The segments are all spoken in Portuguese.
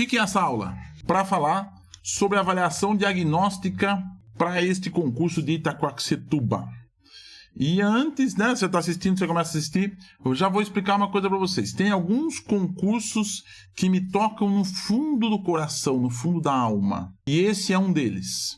que é essa aula? Para falar sobre a avaliação diagnóstica para este concurso de Itaquaquecetuba. E antes, né, você está assistindo, você começa a assistir, eu já vou explicar uma coisa para vocês. Tem alguns concursos que me tocam no fundo do coração, no fundo da alma. E esse é um deles.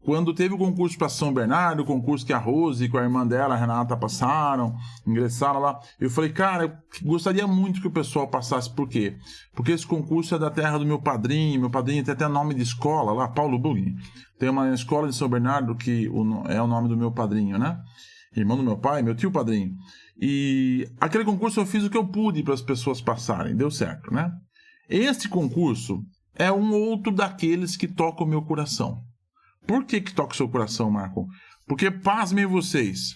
Quando teve o concurso para São Bernardo, o concurso que a Rose com a irmã dela, a Renata, passaram, ingressaram lá, eu falei, cara, eu gostaria muito que o pessoal passasse. Por quê? Porque esse concurso é da terra do meu padrinho tem até nome de escola lá, Paulo Bugni. Tem uma escola de São Bernardo que é o nome do meu padrinho, né? Irmão do meu pai, meu tio padrinho. E aquele concurso eu fiz o que eu pude para as pessoas passarem, deu certo, né? Este concurso é um outro daqueles que toca o meu coração. Por que toca o seu coração, Marco? Porque, pasmem vocês,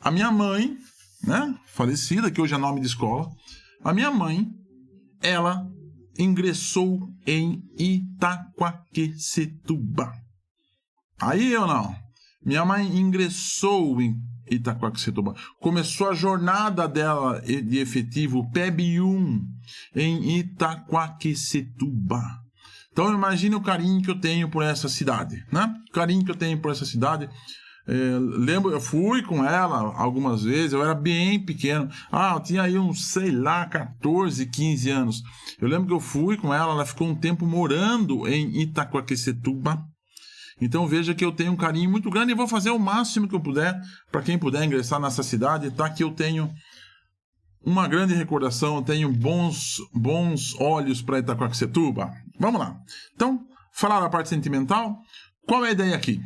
a minha mãe, né, falecida, que hoje é nome de escola, a minha mãe, ela ingressou em Itaquaquecetuba. Aí ou não? Minha mãe ingressou em Itaquaquecetuba. Começou a jornada dela de efetivo PEB1 em Itaquaquecetuba. Então, imagine o carinho que eu tenho por essa cidade, né? O carinho que eu tenho por essa cidade. Lembro, eu fui com ela algumas vezes, eu era bem pequeno. Eu tinha aí uns, 14, 15 anos. Eu lembro que eu fui com ela, ela ficou um tempo morando em Itaquaquecetuba. Então, veja que eu tenho um carinho muito grande e vou fazer o máximo que eu puder para quem puder ingressar nessa cidade, tá? Que eu tenho uma grande recordação, eu tenho bons olhos para Itaquaquecetuba. Vamos lá. Então, falar da parte sentimental. Qual é a ideia aqui?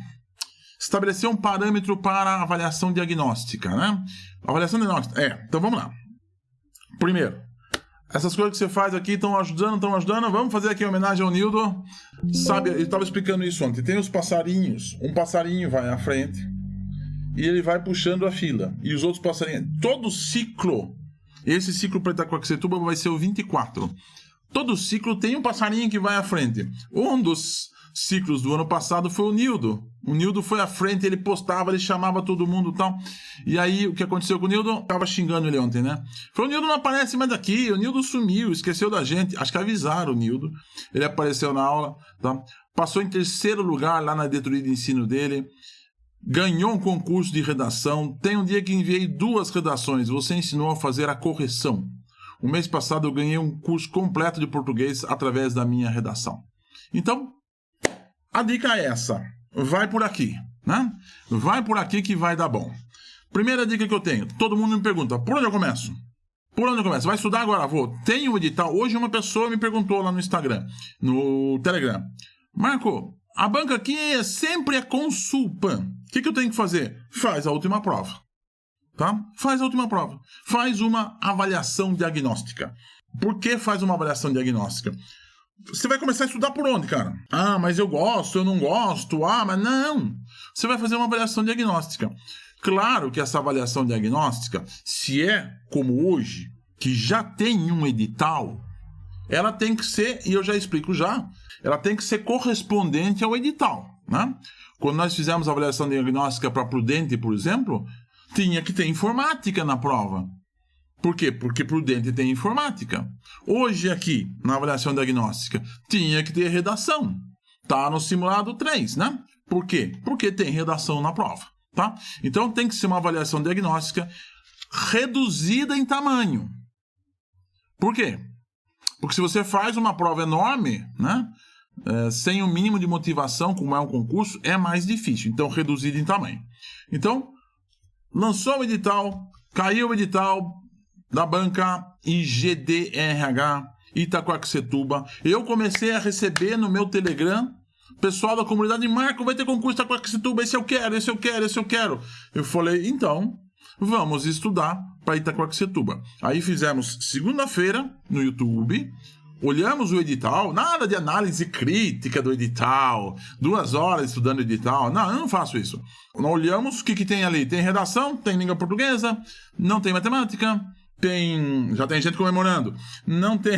Estabelecer um parâmetro para a avaliação diagnóstica, né? Avaliação diagnóstica. Então vamos lá. Primeiro, essas coisas que você faz aqui estão ajudando. Vamos fazer aqui uma homenagem ao Nildo. Sabe, eu estava explicando isso ontem. Tem os passarinhos. Um passarinho vai à frente e ele vai puxando a fila. E os outros passarinhos. Todo ciclo. Esse ciclo para Itaquaquecetuba vai ser o 24. Todo ciclo tem um passarinho que vai à frente. Um dos ciclos do ano passado foi o Nildo. O Nildo foi à frente, ele postava, ele chamava todo mundo e tal. E aí, o que aconteceu com o Nildo? Eu tava xingando ele ontem, né? Falou, o Nildo não aparece mais aqui, o Nildo sumiu, esqueceu da gente. Acho que avisaram o Nildo. Ele apareceu na aula, tá? Passou em terceiro lugar lá na diretoria de ensino dele. Ganhou um concurso de redação. Tem um dia que enviei 2 redações. Você ensinou a fazer a correção. O mês passado eu ganhei um curso completo de português através da minha redação. Então, a dica é essa. Vai por aqui, né? Vai por aqui que vai dar bom. Primeira dica que eu tenho. Todo mundo me pergunta, por onde eu começo? Por onde eu começo? Vai estudar agora? Vou. Tem um edital. Hoje uma pessoa me perguntou lá no Instagram, no Telegram. Marco, a banca aqui sempre é Consulpan. O que eu tenho que fazer? Faz a última prova. Tá? Faz a última prova. Faz uma avaliação diagnóstica. Por que faz uma avaliação diagnóstica? Você vai começar a estudar por onde, cara? Mas eu gosto, eu não gosto. Mas não. Você vai fazer uma avaliação diagnóstica. Claro que essa avaliação diagnóstica, se é como hoje, que já tem um edital, ela tem que ser, e eu já explico já, ela tem que ser correspondente ao edital, né? Quando nós fizemos a avaliação diagnóstica para Prudente, por exemplo, tinha que ter informática na prova. Por quê? Porque Prudente tem informática. Hoje aqui, na avaliação diagnóstica, tinha que ter redação. Tá no simulado 3, né? Por quê? Porque tem redação na prova, tá? Então tem que ser uma avaliação diagnóstica reduzida em tamanho. Por quê? Porque se você faz uma prova enorme, né? Sem o mínimo de motivação, como é um concurso, é mais difícil. Então, reduzido em tamanho. Então, lançou o edital, caiu o edital da banca IGDRH, Itaquaquecetuba. Eu comecei a receber no meu Telegram, pessoal da comunidade, Marco, vai ter concurso Itaquaquecetuba, esse eu quero. Eu falei, então, vamos estudar para Itaquaquecetuba. Aí fizemos segunda-feira no YouTube, olhamos o edital, nada de análise crítica do edital, 2 horas estudando o edital. Não, eu não faço isso. Nós olhamos o que tem ali. Tem redação, tem língua portuguesa, não tem matemática, já tem gente comemorando, não tem,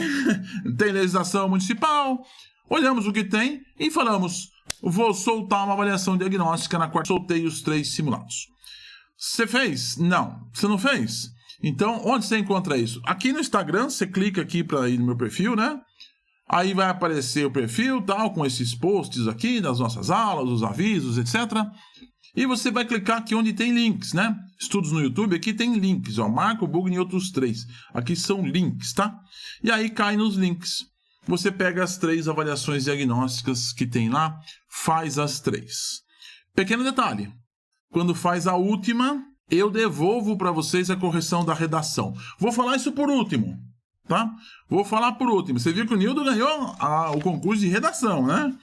tem legislação municipal. Olhamos o que tem e falamos, vou soltar uma avaliação diagnóstica na qual soltei os 3 simulados. Você fez? Não. Você não fez? Então, onde você encontra isso? Aqui no Instagram, você clica aqui para ir no meu perfil, né? Aí vai aparecer o perfil, tal, com esses posts aqui das nossas aulas, os avisos, etc. E você vai clicar aqui onde tem links, né? Estudos no YouTube, aqui tem links, ó. Marco, Bugner e outros 3. Aqui são links, tá? E aí cai nos links. Você pega as 3 avaliações diagnósticas que tem lá, faz as 3. Pequeno detalhe. Quando faz a última, eu devolvo para vocês a correção da redação. Vou falar isso por último, tá? Vou falar por último. Você viu que o Nildo ganhou o concurso de redação, né?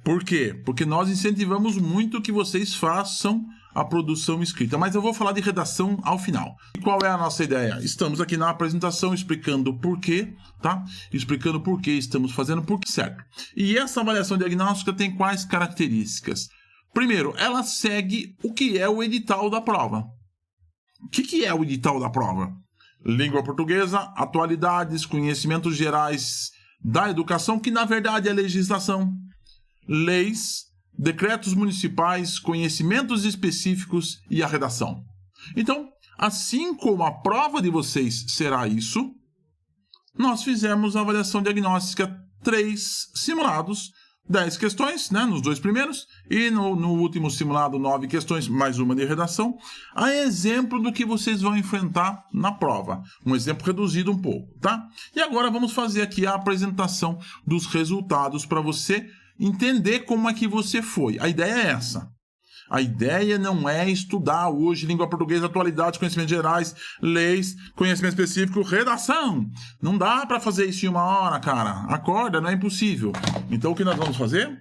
Por quê? Porque nós incentivamos muito que vocês façam a produção escrita. Mas eu vou falar de redação ao final. E qual é a nossa ideia? Estamos aqui na apresentação explicando o porquê, tá? Explicando por que estamos fazendo, por que certo. E essa avaliação diagnóstica tem quais características? Primeiro, ela segue o que é o edital da prova. O que é o edital da prova? Língua portuguesa, atualidades, conhecimentos gerais da educação, que na verdade é legislação, leis, decretos municipais, conhecimentos específicos e a redação. Então, assim como a prova de vocês será isso, nós fizemos a avaliação diagnóstica 3 simulados, 10 questões, né, nos 2 primeiros, e no último simulado 9 questões, mais uma de redação, a exemplo do que vocês vão enfrentar na prova. Um exemplo reduzido um pouco, tá? E agora vamos fazer aqui a apresentação dos resultados para você entender como é que você foi. A ideia é essa. A ideia não é estudar hoje língua portuguesa, atualidades, conhecimentos gerais, leis, conhecimento específico, redação. Não dá para fazer isso em 1 hora, cara. Acorda, não é impossível. Então, o que nós vamos fazer?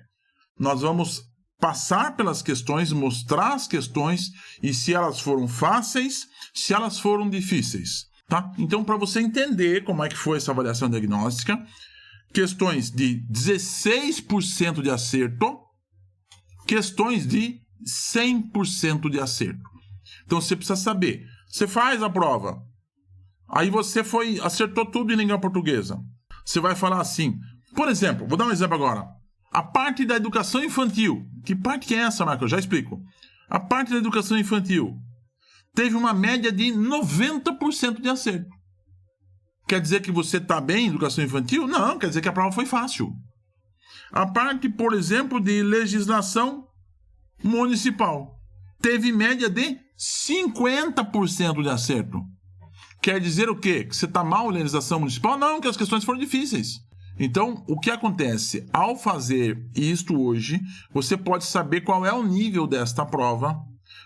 Nós vamos passar pelas questões, mostrar as questões e se elas foram fáceis, se elas foram difíceis, tá? Então, para você entender como é que foi essa avaliação diagnóstica, questões de 16% de acerto, questões de 100% de acerto. Então você precisa saber. Você faz a prova, aí você acertou tudo em língua portuguesa. Você vai falar assim, por exemplo, vou dar um exemplo agora. A parte da educação infantil. Que parte que é essa, Marco? Eu já explico. A parte da educação infantil teve uma média de 90% de acerto. Quer dizer que você está bem em educação infantil? Não, quer dizer que a prova foi fácil. A parte, por exemplo, de legislação municipal teve média de 50% de acerto. Quer dizer o quê? Que você está mal em legislação municipal? Não, que as questões foram difíceis. Então, o que acontece? Ao fazer isto hoje, você pode saber qual é o nível desta prova,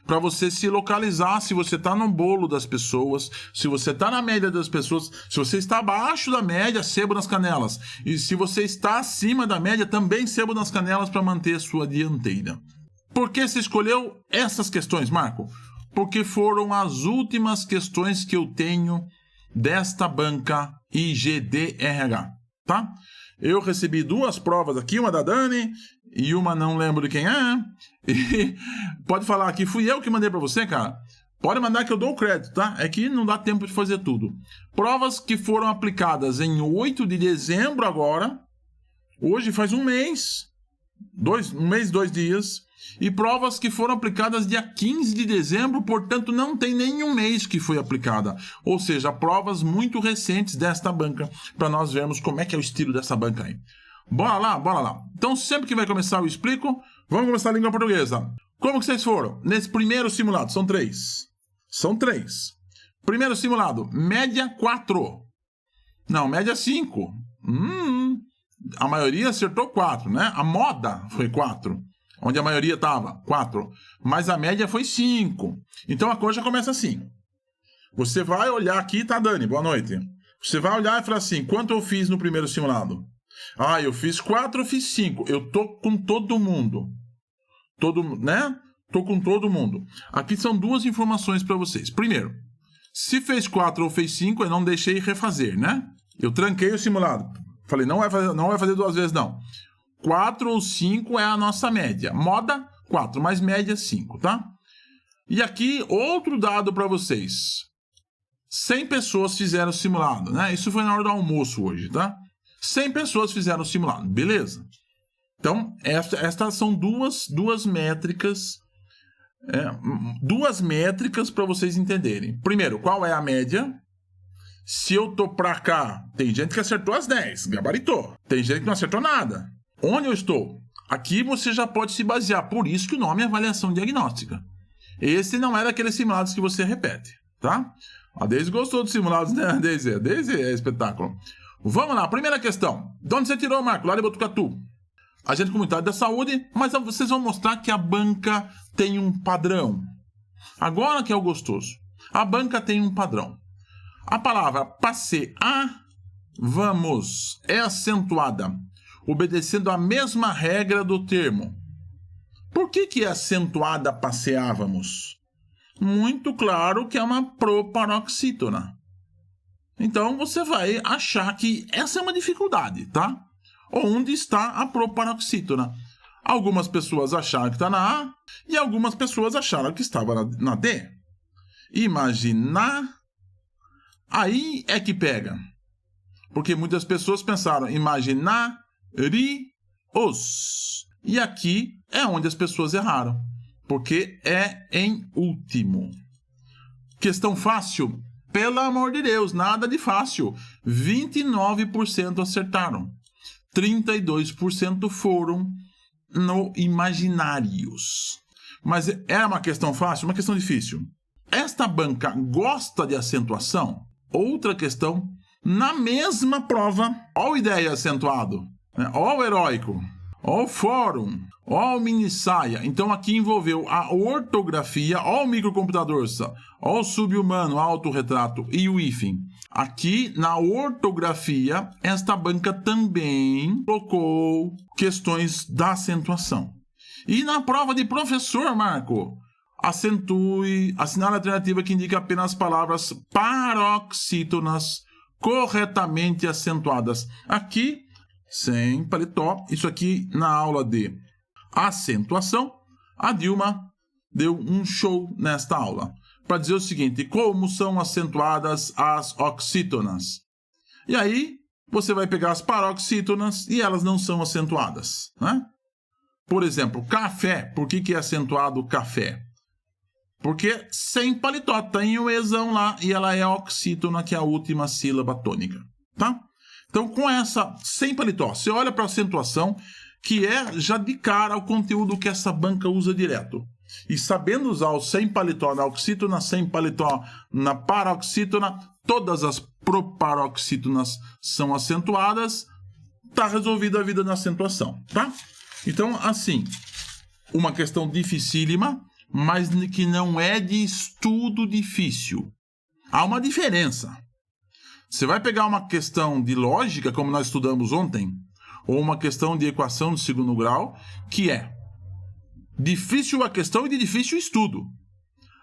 para você se localizar, se você está no bolo das pessoas, se você está na média das pessoas, se você está abaixo da média, sebo nas canelas. E se você está acima da média, também sebo nas canelas para manter a sua dianteira. Por que você escolheu essas questões, Marco? Porque foram as últimas questões que eu tenho desta banca IGDRH, tá? Eu recebi 2 provas aqui, uma da Dani e uma não lembro de quem é. E pode falar aqui, fui eu que mandei para você, cara. Pode mandar que eu dou o crédito, tá? É que não dá tempo de fazer tudo. Provas que foram aplicadas em 8 de dezembro agora. Hoje faz um mês. 2 dias. E provas que foram aplicadas dia 15 de dezembro, portanto não tem nenhum mês que foi aplicada. Ou seja, provas muito recentes desta banca, para nós vermos como é que é o estilo dessa banca aí. Bora lá, bora lá. Então sempre que vai começar eu explico. Vamos começar a língua portuguesa. Como que vocês foram? Nesse primeiro simulado, são 3. São 3. Primeiro simulado, média 4. Não, média 5. A maioria acertou 4, né? A moda foi 4. Onde a maioria estava, 4. Mas a média foi 5. Então a coisa já começa assim. Você vai olhar aqui, tá, Dani? Boa noite. Você vai olhar e falar assim, quanto eu fiz no primeiro simulado? Ah, eu fiz 4, eu fiz 5. Eu tô com todo mundo. Né? Tô com todo mundo. Aqui são 2 informações para vocês. Primeiro, se fez 4 ou fez 5, eu não deixei refazer, né? Eu tranquei o simulado. Falei, não vai fazer 2 vezes, não. 4 ou 5 é a nossa média. Moda, 4, mais média, 5, tá? E aqui, outro dado para vocês. 100 pessoas fizeram o simulado, né? Isso foi na hora do almoço hoje, tá? 100 pessoas fizeram o simulado, beleza? Então, estas são duas métricas. 2 métricas para vocês entenderem. Primeiro, qual é a média? Se eu tô pra cá, tem gente que acertou as 10, gabaritou. Tem gente que não acertou nada. Onde eu estou? Aqui você já pode se basear. Por isso que o nome é avaliação diagnóstica. Esse não é daqueles simulados que você repete, tá? A Deise gostou dos simulados, né, Deise? A Deise é espetáculo. Vamos lá, primeira questão. De onde você tirou, Marco? Lá de Botucatu. Agente comunitário da saúde, mas vocês vão mostrar que a banca tem um padrão. Agora que é o gostoso. A banca tem um padrão. A palavra passeávamos é acentuada, obedecendo a mesma regra do termo. Por que é acentuada passeávamos? Muito claro que é uma proparoxítona. Então você vai achar que essa é uma dificuldade, tá? Onde está a proparoxítona? Algumas pessoas acharam que está na A e algumas pessoas acharam que estava na D. Imaginar. Aí é que pega. Porque muitas pessoas pensaram imaginar-ri-os. E aqui é onde as pessoas erraram. Porque é em último. Questão fácil? Pelo amor de Deus, nada de fácil. 29% acertaram. 32% foram no imaginários. Mas é uma questão fácil? Uma questão difícil. Esta banca gosta de acentuação? Outra questão, na mesma prova, ó o ideia acentuado, né? Ó o heróico, ó o fórum, ó o mini saia. Então aqui envolveu a ortografia, ó o microcomputador, ó o subhumano, autorretrato e o hífen. Aqui na ortografia, esta banca também colocou questões da acentuação. E na prova de professor, Marco, acentue, assinale a alternativa que indica apenas palavras paroxítonas corretamente acentuadas. Aqui, sem paletó, isso aqui na aula de acentuação, a Dilma deu um show nesta aula para dizer o seguinte: como são acentuadas as oxítonas. E aí, você vai pegar as paroxítonas e elas não são acentuadas, né? Por exemplo, café. Por que é acentuado café? Porque sem paletó, tem o ezão lá e ela é oxítona, que é a última sílaba tônica, tá? Então, com essa, sem paletó, você olha para a acentuação, que é já de cara o conteúdo que essa banca usa direto. E sabendo usar o sem paletó na oxítona, sem paletó na paroxítona, todas as proparoxítonas são acentuadas, tá resolvida a vida na acentuação, tá? Então, assim, uma questão dificílima, mas que não é de estudo difícil. Há uma diferença. Você vai pegar uma questão de lógica, como nós estudamos ontem, ou uma questão de equação de segundo grau, que é difícil a questão e de difícil o estudo.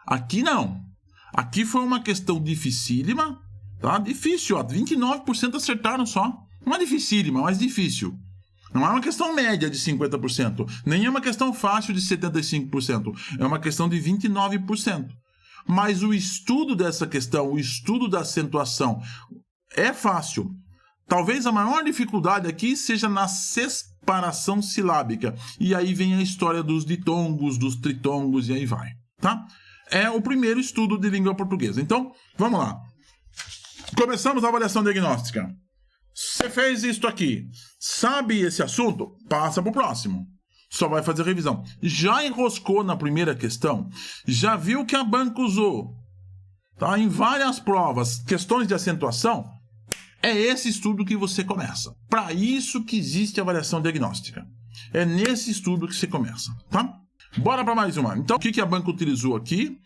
Aqui não. Aqui foi uma questão dificílima, tá? Difícil, ó, 29% acertaram só. Não é dificílima, mas difícil. Não é uma questão média de 50%, nem é uma questão fácil de 75%, é uma questão de 29%. Mas o estudo dessa questão, o estudo da acentuação, é fácil. Talvez a maior dificuldade aqui seja na separação silábica. E aí vem a história dos ditongos, dos tritongos e aí vai, tá? É o primeiro estudo de língua portuguesa. Então, vamos lá. Começamos a avaliação diagnóstica. Você fez isto aqui, sabe esse assunto? Passa para o próximo. Só vai fazer revisão. Já enroscou na primeira questão? Já viu que a banca usou? Tá? Em várias provas, questões de acentuação, é esse estudo que você começa. Para isso que existe a avaliação diagnóstica. É nesse estudo que você começa, tá? Bora para mais uma. Então, o que a banca utilizou aqui?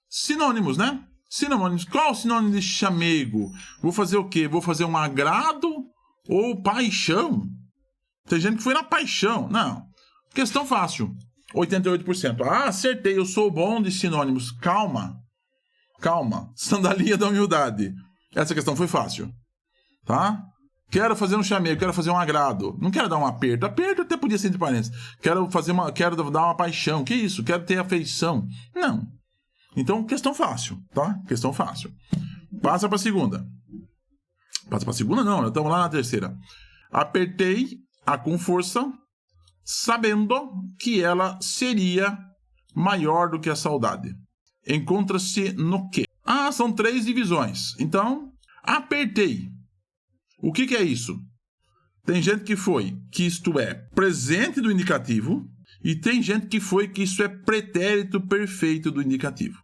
Sinônimos, né? Sinônimos. Qual o sinônimo de chamego? Vou fazer o quê? Vou fazer um agrado ou paixão? Tem gente que foi na paixão. Não. Questão fácil. 88%. Ah, acertei. Eu sou bom de sinônimos. Calma. Calma. Sandalinha da humildade. Essa questão foi fácil. Tá? Quero fazer um chamego. Quero fazer um agrado. Não quero dar um aperto. Aperto até podia ser entre parênteses. Quero dar uma paixão. Que isso? Quero ter afeição. Não. Então, questão fácil, tá? Questão fácil. Passa para a segunda. Passa para a segunda, não. Estamos lá na terceira. Apertei a com força, sabendo que ela seria maior do que a saudade. Encontra-se no quê? Ah, são 3 divisões. Então, Apertei. O que é isso? Tem gente que isto é presente do indicativo, e tem gente que isso é pretérito perfeito do indicativo.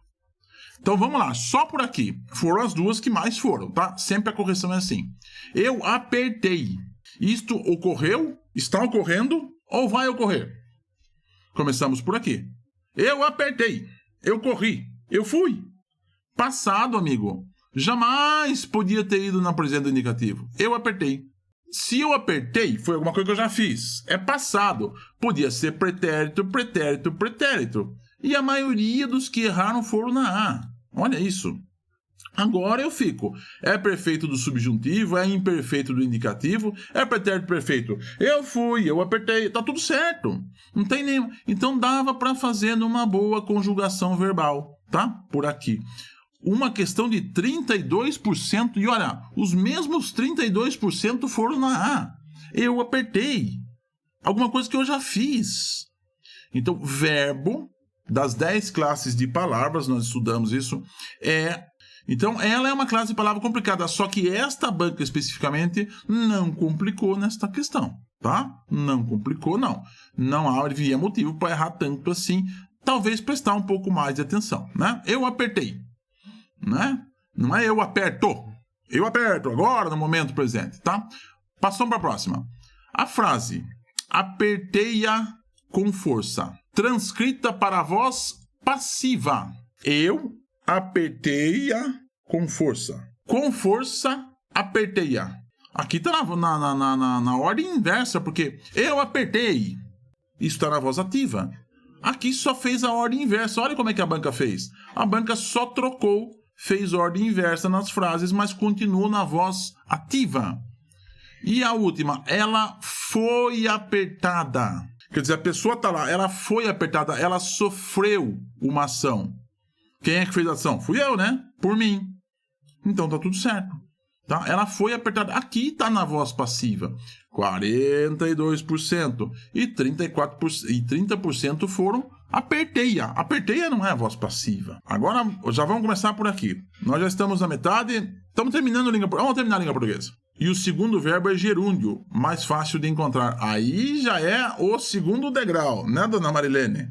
Então vamos lá, só por aqui. Foram as duas que mais foram, tá? Sempre a correção é assim. Eu apertei. Isto ocorreu, está ocorrendo ou vai ocorrer? Começamos por aqui. Eu apertei. Eu corri. Eu fui. Passado, amigo. Jamais podia ter ido na presente do indicativo. Eu apertei. Se eu apertei, foi alguma coisa que eu já fiz. É passado. Podia ser pretérito, pretérito, pretérito. E a maioria dos que erraram foram na A. Olha isso. Agora eu fico. É perfeito do subjuntivo, é imperfeito do indicativo, é pretérito perfeito. Eu fui, eu apertei, tá tudo certo. Não tem nenhum. Então dava para fazer numa boa conjugação verbal, tá? Por aqui. Uma questão de 32%, e olha, os mesmos 32% foram na A. Eu apertei. Alguma coisa que eu já fiz. Então, verbo, das 10 classes de palavras, nós estudamos isso, Então, ela é uma classe de palavra complicada, só que esta banca especificamente não complicou nesta questão, tá? Não complicou, não. Não havia motivo para errar tanto assim. Talvez prestar um pouco mais de atenção, né? Eu apertei. Né? Não é eu aperto. Eu aperto agora no momento presente, tá? Passamos para a próxima. A frase apertei-a com força, transcrita para a voz passiva. Eu apertei-a com força. Com força, apertei-a. Aqui está na ordem inversa, porque eu apertei. Isso está na voz ativa. Aqui só fez a ordem inversa. Olha como é que a banca fez. A banca só trocou, fez ordem inversa nas frases, mas continuou na voz ativa. E a última, ela foi apertada. Quer dizer, a pessoa está lá, ela foi apertada, ela sofreu uma ação. Quem é que fez a ação? Fui eu, né? Por mim. Então tá tudo certo. Tá? Ela foi apertada. Aqui está na voz passiva. 42% e 30% foram apertei-a. Apertei-a não é a voz passiva. Agora, já vamos começar por aqui. Nós já estamos na metade. Estamos terminando a língua portuguesa. Vamos terminar a língua portuguesa. E o segundo verbo é gerúndio, mais fácil de encontrar. Aí já é o segundo degrau, né, dona Marilene?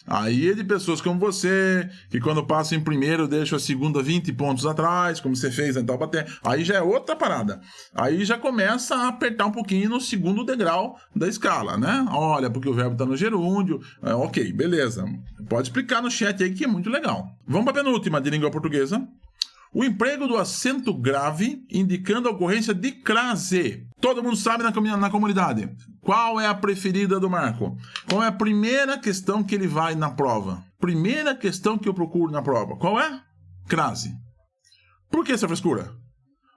Aí é de pessoas como você, que quando passa em primeiro deixa a segunda 20 pontos atrás, como você fez em Taubaté. Aí já é outra parada. Aí já começa a apertar um pouquinho no segundo degrau da escala, né? Olha, porque o verbo está no gerúndio. Ok, beleza. Pode explicar no chat aí que é muito legal. Vamos para a penúltima de língua portuguesa. O emprego do acento grave indicando a ocorrência de crase. Todo mundo sabe na comunidade. Qual é a preferida do Marco? Qual é a primeira questão que ele vai na prova? Primeira questão que eu procuro na prova. Qual é? Crase. Por que essa frescura?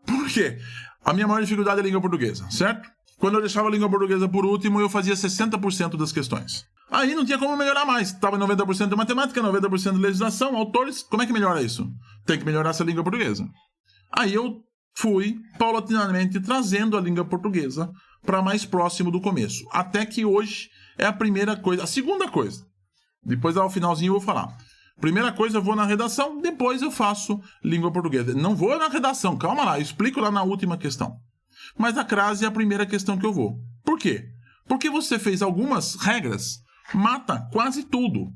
Por quê? A minha maior dificuldade é a língua portuguesa, certo? Quando eu deixava a língua portuguesa por último, eu fazia 60% das questões. Aí não tinha como melhorar mais. Estava em 90% de matemática, 90% de legislação, autores. Como é que melhora isso? Tem que melhorar essa língua portuguesa. Aí eu fui, paulatinamente, trazendo a língua portuguesa para mais próximo do começo. Até que hoje é a primeira coisa. A segunda coisa. Depois, ao finalzinho, eu vou falar. Primeira coisa, eu vou na redação, depois eu faço língua portuguesa. Não vou na redação, calma lá, eu explico lá na última questão. Mas a crase é a primeira questão que eu vou. Por quê? Porque você fez algumas regras, mata quase tudo.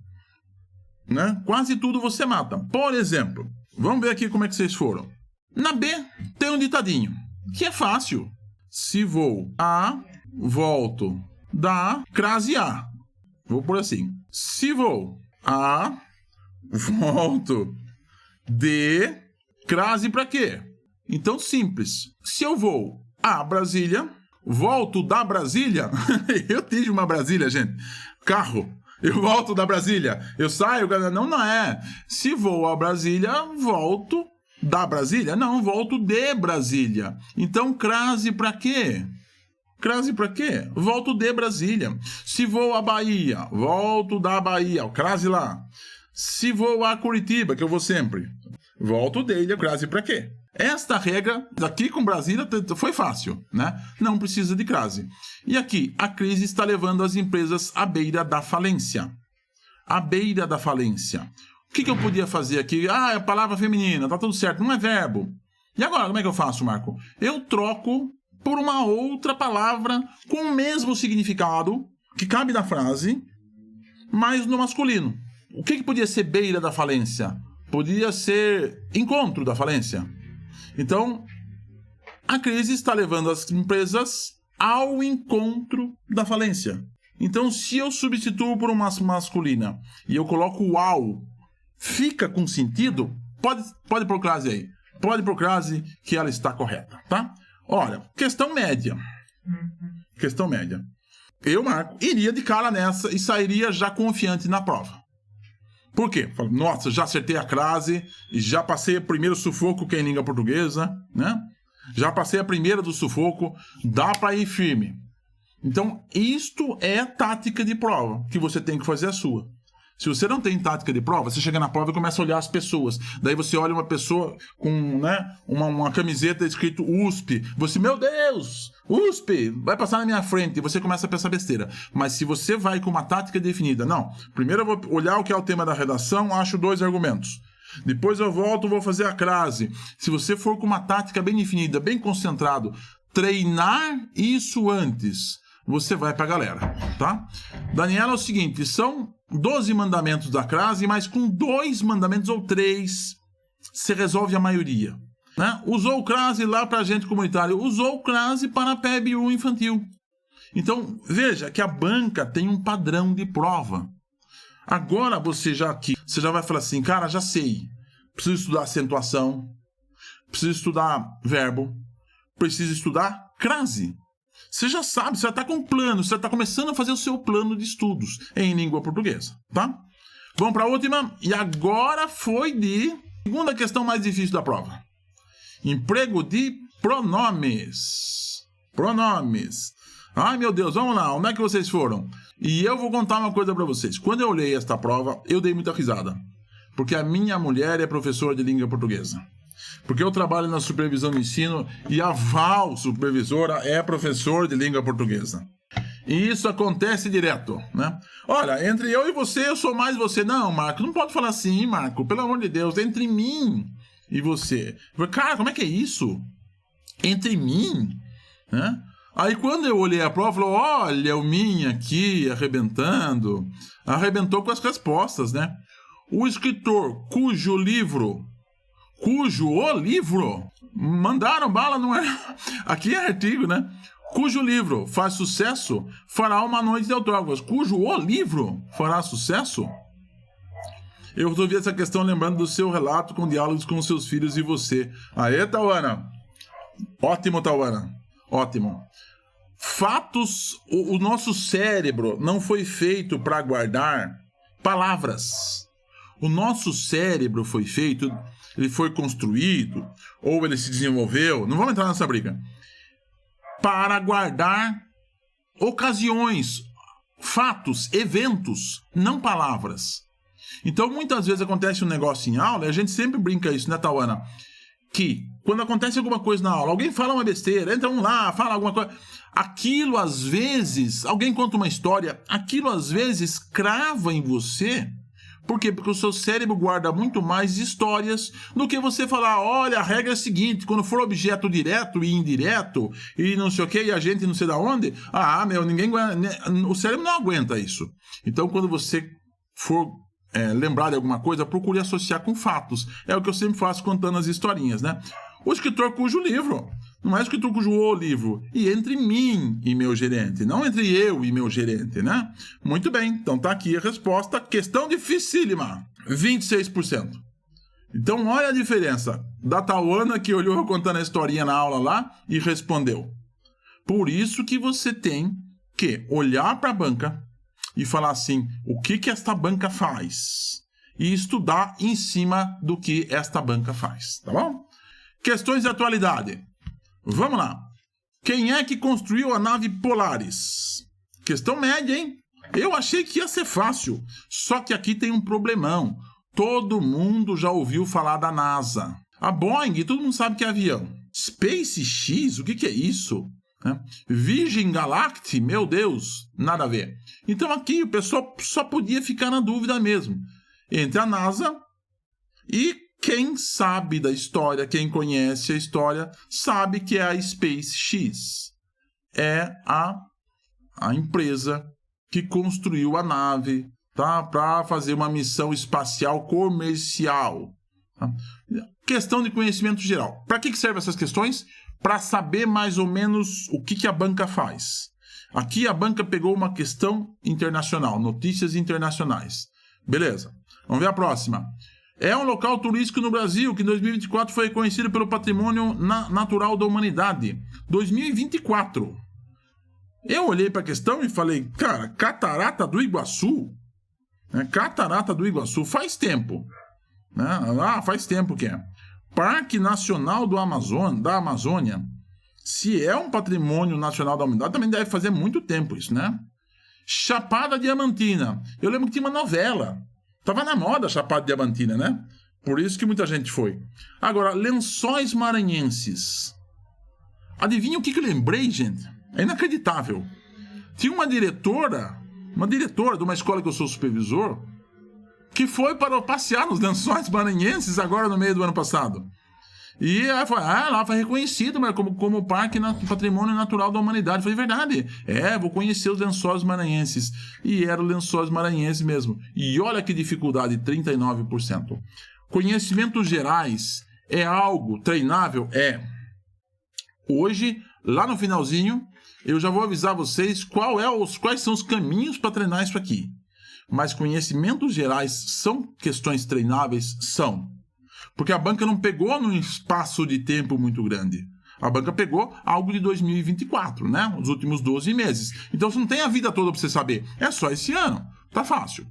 Né? Quase tudo você mata. Por exemplo, vamos ver aqui como é que vocês foram. Na B, tem um ditadinho, que é fácil. Se vou a, volto da, crase a. Vou por assim. Se vou a, volto de, crase para quê? Então, simples. Se eu vou a Brasília, volto da Brasília. Eu tive uma Brasília, gente. Carro. Eu volto da Brasília. Eu saio. Não é. Se vou a Brasília, volto da Brasília. Não, volto de Brasília. Então, crase para quê? Crase para quê? Volto de Brasília. Se vou a Bahia, volto da Bahia. Crase lá. Se vou a Curitiba, que eu vou sempre, volto dele. Crase para quê? Esta regra, aqui com Brasília, foi fácil, né? Não precisa de crase. E aqui, a crise está levando as empresas à beira da falência. À beira da falência. O que eu podia fazer aqui? Ah, é palavra feminina, tá tudo certo. Não é verbo. E agora, como é que eu faço, Marco? Eu troco por uma outra palavra com o mesmo significado, que cabe na frase, mas no masculino. O que podia ser beira da falência? Podia ser encontro da falência. Então, a crise está levando as empresas ao encontro da falência. Então, se eu substituo por uma masculina e eu coloco o ao, fica com sentido? Pode pôr crase aí. Pode pôr crase que ela está correta, tá? Olha, questão média. Questão média. Eu, Marco, iria de cara nessa e sairia já confiante na prova. Por quê? Nossa, já acertei a crase, já passei o primeiro sufoco que é em língua portuguesa, né? Já passei a primeira do sufoco, dá para ir firme. Então, isto é tática de prova, que você tem que fazer a sua. Se você não tem tática de prova, você chega na prova e começa a olhar as pessoas. Daí você olha uma pessoa com, né, uma camiseta escrito USP. Você, meu Deus, USP, vai passar na minha frente. E você começa a pensar besteira. Mas se você vai com uma tática definida, não, primeiro eu vou olhar o que é o tema da redação, acho 2 argumentos. Depois eu volto, vou fazer a crase. Se você for com uma tática bem definida, bem concentrado, treinar isso antes, você vai pra galera, tá? Daniela, é o seguinte, são 12 mandamentos da crase, mas com 2 mandamentos ou 3, você resolve a maioria, né? Usou o crase lá para agente comunitário, usou o crase para PEB1 infantil. Então, veja que a banca tem um padrão de prova. Agora você já vai falar assim, cara, já sei, preciso estudar acentuação, preciso estudar verbo, preciso estudar crase. Você já sabe, você já está com um plano, você já está começando a fazer o seu plano de estudos em língua portuguesa, tá? Vamos para a última, e agora foi de segunda questão mais difícil da prova. Emprego de pronomes. Pronomes. Ai, meu Deus, vamos lá, onde é que vocês foram? E eu vou contar uma coisa para vocês. Quando eu olhei esta prova, eu dei muita risada. Porque a minha mulher é professora de língua portuguesa. Porque eu trabalho na supervisão do ensino e a Val, supervisora, é professor de língua portuguesa. E isso acontece direto, né? Olha, entre eu e você, eu sou mais você. Não, Marco, não pode falar assim, Marco. Pelo amor de Deus, entre mim e você. Cara, como é que é isso? Entre mim? Né? Aí quando eu olhei a prova, falou, olha o Minha aqui, arrebentando. Arrebentou com as respostas, né? O escritor cujo o livro, mandaram bala, não é? Aqui é artigo, né? Cujo livro faz sucesso, fará uma noite de autógrafos. Cujo o livro fará sucesso? Eu resolvi essa questão lembrando do seu relato com diálogos com seus filhos e você. Aê, Tauana! Ótimo, Tauana. Ótimo. Fatos, o nosso cérebro não foi feito para guardar palavras. O nosso cérebro foi feito, ele foi construído, ou ele se desenvolveu, não vamos entrar nessa briga, para guardar ocasiões, fatos, eventos, não palavras. Então, muitas vezes acontece um negócio em aula, e a gente sempre brinca isso, né, Tauana? Que, quando acontece alguma coisa na aula, alguém fala uma besteira, entra um lá, fala alguma coisa, aquilo às vezes, alguém conta uma história, aquilo às vezes crava em você. Por quê? Porque o seu cérebro guarda muito mais histórias do que você falar, olha, a regra é a seguinte, quando for objeto direto e indireto, e não sei o que, e a gente não sei da onde, ninguém o cérebro não aguenta isso. Então, quando você for lembrar de alguma coisa, procure associar com fatos. É o que eu sempre faço contando as historinhas, né? O escritor cujo livro, não é o escritor cujo o livro, e entre mim e meu gerente, não entre eu e meu gerente, né? Muito bem, então tá aqui a resposta, questão dificílima, 26%. Então olha a diferença da Tauana que olhou contando a historinha na aula lá e respondeu. Por isso que você tem que olhar para a banca e falar assim, o que esta banca faz? E estudar em cima do que esta banca faz, tá bom? Questões de atualidade. Vamos lá. Quem é que construiu a nave Polaris? Questão média, hein? Eu achei que ia ser fácil. Só que aqui tem um problemão. Todo mundo já ouviu falar da NASA. A Boeing, todo mundo sabe que é avião. SpaceX, o que é isso? Virgin Galactic, meu Deus, nada a ver. Então aqui o pessoal só podia ficar na dúvida mesmo. Entre a NASA e Quem sabe da história, quem conhece a história, sabe que é a SpaceX. É a empresa que construiu a nave, tá? Para fazer uma missão espacial comercial. Tá? Questão de conhecimento geral. Para que servem essas questões? Para saber mais ou menos o que a banca faz. Aqui a banca pegou uma questão internacional, notícias internacionais. Beleza. Vamos ver a próxima. É um local turístico no Brasil que em 2024 foi reconhecido pelo Patrimônio Natural da Humanidade. 2024. Eu olhei para a questão e falei, cara, Catarata do Iguaçu? Catarata do Iguaçu faz tempo. Faz tempo que é. Parque Nacional da Amazônia. Se é um patrimônio nacional da humanidade, também deve fazer muito tempo isso, né? Chapada Diamantina. Eu lembro que tinha uma novela. Tava na moda Chapada Diamantina, né? Por isso que muita gente foi. Agora, Lençóis Maranhenses. Adivinha o que eu lembrei, gente? É inacreditável. Tinha uma diretora de uma escola que eu sou supervisor, que foi para passear nos Lençóis Maranhenses agora no meio do ano passado. E ela falou, lá foi reconhecido como Parque Patrimônio Natural da Humanidade. Eu falei, verdade. Vou conhecer os Lençóis Maranhenses. E era os Lençóis Maranhenses mesmo. E olha que dificuldade, 39%. Conhecimentos gerais é algo treinável? Hoje, lá no finalzinho, eu já vou avisar vocês quais são os caminhos para treinar isso aqui. Mas conhecimentos gerais são questões treináveis? São. Porque a banca não pegou num espaço de tempo muito grande. A banca pegou algo de 2024, né? Os últimos 12 meses. Então você não tem a vida toda para você saber. É só esse ano. Tá fácil.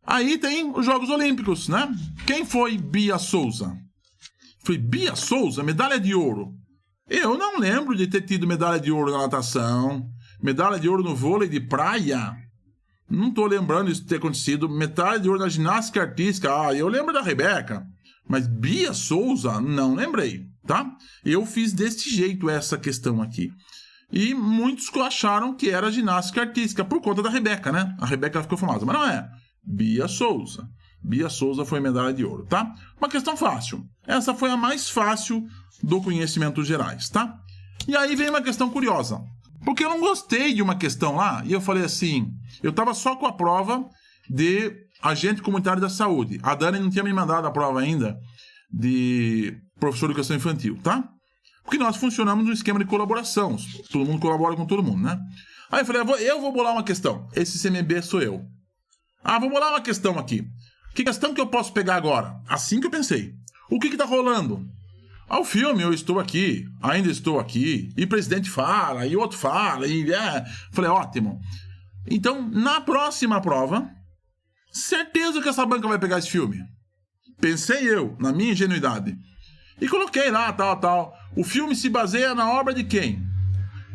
Aí tem os Jogos Olímpicos, né? Quem foi Bia Souza? Foi Bia Souza, medalha de ouro. Eu não lembro de ter tido medalha de ouro na natação, medalha de ouro no vôlei de praia. Não estou lembrando isso ter acontecido. Medalha de ouro na ginástica artística. Eu lembro da Rebeca. Mas Bia Souza, não lembrei, tá? Eu fiz desse jeito essa questão aqui. E muitos acharam que era ginástica artística, por conta da Rebeca, né? A Rebeca ficou famosa, mas não é. Bia Souza. Bia Souza foi medalha de ouro, tá? Uma questão fácil. Essa foi a mais fácil do conhecimento gerais, tá? E aí vem uma questão curiosa. Porque eu não gostei de uma questão lá, e eu falei assim, eu tava só com a prova de agente comunitário da saúde. A Dani não tinha me mandado a prova ainda de professor de educação infantil, tá? Porque nós funcionamos num esquema de colaboração. Todo mundo colabora com todo mundo, né? Aí eu falei, eu vou bolar uma questão. Esse CMB sou eu. Vou bolar uma questão aqui. Que questão que eu posso pegar agora? Assim que eu pensei. O que tá rolando? O filme Eu Estou Aqui, Ainda Estou Aqui, e presidente fala, e outro fala, Falei, ótimo. Então, na próxima prova, certeza que essa banca vai pegar esse filme. Pensei eu, na minha ingenuidade. E coloquei lá, tal. O filme se baseia na obra de quem?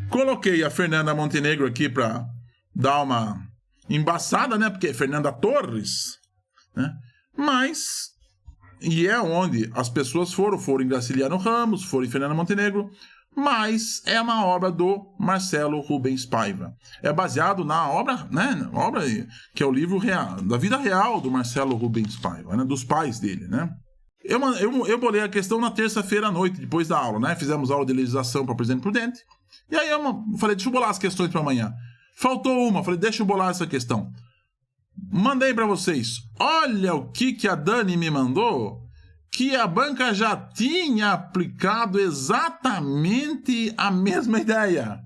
Coloquei a Fernanda Montenegro aqui pra dar uma embaçada, né? Porque é Fernanda Torres, né? Mas, e é onde as pessoas foram em Graciliano Ramos, foram em Fernanda Montenegro, mas é uma obra do Marcelo Rubens Paiva. É baseado na obra, né? Obra que é o livro real, da vida real do Marcelo Rubens Paiva, né? Dos pais dele, né? Eu bolei a questão na terça-feira à noite, depois da aula, né? Fizemos aula de legislação para Presidente Prudente. E aí eu falei, deixa eu bolar as questões para amanhã. Faltou uma, falei, deixa eu bolar essa questão. Mandei para vocês. Olha o que a Dani me mandou, que a banca já tinha aplicado exatamente a mesma ideia.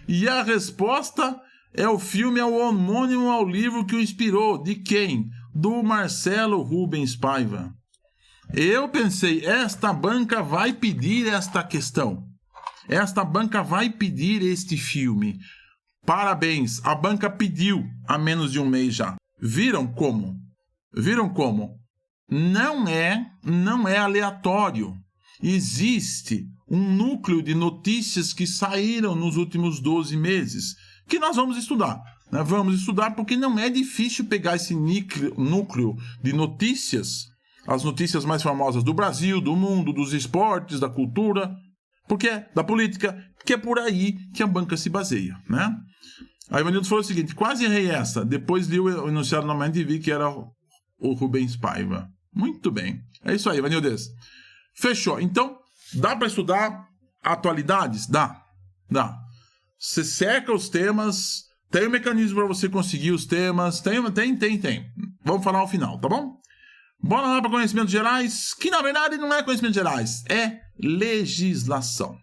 E a resposta é o filme, é o homônimo ao livro que o inspirou. De quem? Do Marcelo Rubens Paiva. Eu pensei, esta banca vai pedir esta questão. Esta banca vai pedir este filme. Parabéns, a banca pediu há menos de um mês já. Viram como? Não é aleatório. Existe um núcleo de notícias que saíram nos últimos 12 meses, que nós vamos estudar. Né? Vamos estudar porque não é difícil pegar esse núcleo de notícias, as notícias mais famosas do Brasil, do mundo, dos esportes, da cultura, da política, que é por aí que a banca se baseia, né? A Ivanildo falou o seguinte, quase errei essa, depois li o enunciado novamente e vi que era o Rubens Paiva. Muito bem. É isso aí, Vanildes. Fechou. Então, dá para estudar atualidades? Dá. Você seca os temas, tem um mecanismo para você conseguir os temas, tem. Vamos falar ao final, tá bom? Bora lá para conhecimentos gerais, que na verdade não é conhecimentos gerais, é legislação.